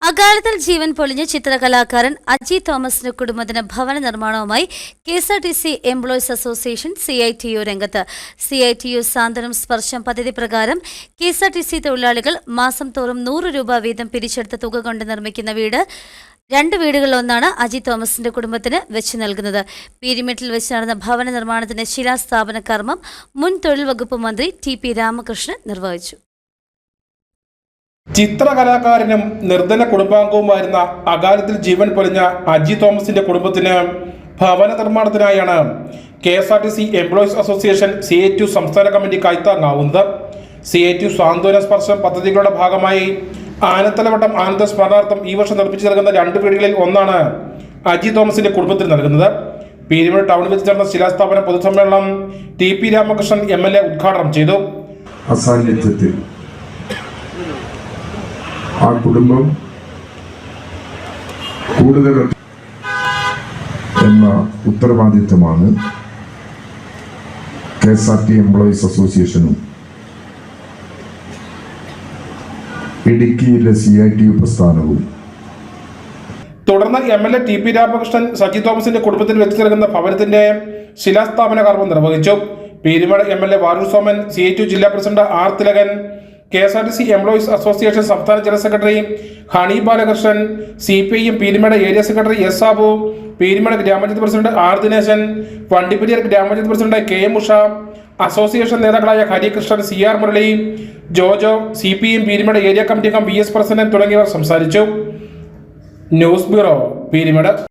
അകാലത്തിൽ ജീവൻ പൊളിഞ്ഞ ചിത്രകലാകാരൻ അജി തോമസിന്റെ കുടുംബത്തിന് ഭവന നിർമ്മാണവുമായി KSRTC എംപ്ലോയീസ് അസോസിയേഷൻ CITU രംഗത്ത്. CITU സാന്ത്വനം സ്പർശം പദ്ധതി പ്രകാരം KSRTC തൊഴിലാളികൾ മാസം തോറും 100 രൂപ വീതം പിരിച്ചെടുത്ത തുക കൊണ്ട് നിർമ്മിക്കുന്ന വീട് 2 വീടുകളിലൊന്നാണ് അജി തോമസിന്റെ കുടുംബത്തിന് വെച്ച് നൽകുന്നത്. പീരിമേട്ടിൽ വെച്ച് നടന്ന ഭവന നിർമ്മാണത്തിന്റെ ശിലാസ്ഥാപന കർമ്മം മുൻ തൊഴിൽ വകുപ്പ് മന്ത്രി TP രാമകൃഷ്ണൻ നിർവഹിച്ചു. ചിത്രകലാകാരനും നിർധന കുടുംബാംഗവുമായിരുന്ന അകാലത്തിൽ ജീവൻ പൊലിഞ്ഞ അജി തോമസിന്റെ കുടുംബത്തിന് ഭവന നിർമ്മാണത്തിനായാണ് KSRTC എംപ്ലോയീസ് അസോസിയേഷൻ CITU സംസ്ഥാന കമ്മിറ്റി കൈത്താങ്ങാവുന്നത്. CITU സാന്ത്വന സ്പർശം പദ്ധതികളുടെ ഭാഗമായി ആനത്തലവട്ടം ആനന്ദ സ്മരണാർത്ഥം ഈ വർഷം നിർമ്മിച്ചു നൽകുന്ന 2 വീടുകളിൽ ഒന്നാണ് അജി തോമസിന്റെ കുടുംബത്തിന് നൽകുന്നത്. പീരിമേട് ടൗണിൽ വെച്ച് ചേർന്ന ശിലാസ്ഥാപന പൊതുസമ്മേളനം TP രാമകൃഷ്ണൻ MLA ഉദ്ഘാടനം ചെയ്തു. ആ കുടുംബം കൂടുതൽ എന്ന ഉത്തരവാദിത്വമാണ് KSRTC എംപ്ലോയീസ് അസോസിയേഷനും ഇടുക്കിയിലെ CITU പ്രസ്ഥാനവും. തുടർന്ന് MLA TP രാമകൃഷ്ണൻ സജി തോമസിന്റെ കുടുംബത്തിന് വെച്ച് നൽകുന്ന ഭവനത്തിന്റെ ശിലാസ്ഥാപന കർമ്മം നിർവഹിച്ചു. പീരിമേട് MLA വാരൂർ സോമൻ, CITU ജില്ലാ president R Thilakan, KSRTC employees association സംസ്ഥാന general secretary Honey Balakrishnan, CPIM Peermade area secretary S Sabu, Peermade ഗ്രാമപഞ്ചായത്ത് പ്രസിഡന്റ് R ദിനേശൻ, വണ്ടിപ്പെരിയാർ ഗ്രാമപഞ്ചായത്ത് പ്രസിഡന്റ് KM ഉഷ, അസോസിയേഷൻ നേതാക്കളായ Harikrishnan, CR Murali, Jojo, CPIM Peermade area committee അംഗം VS പ്രസിഡന്റ് തുടങ്ങിയവർ സംസാരിച്ചു. News bureau, Peermade.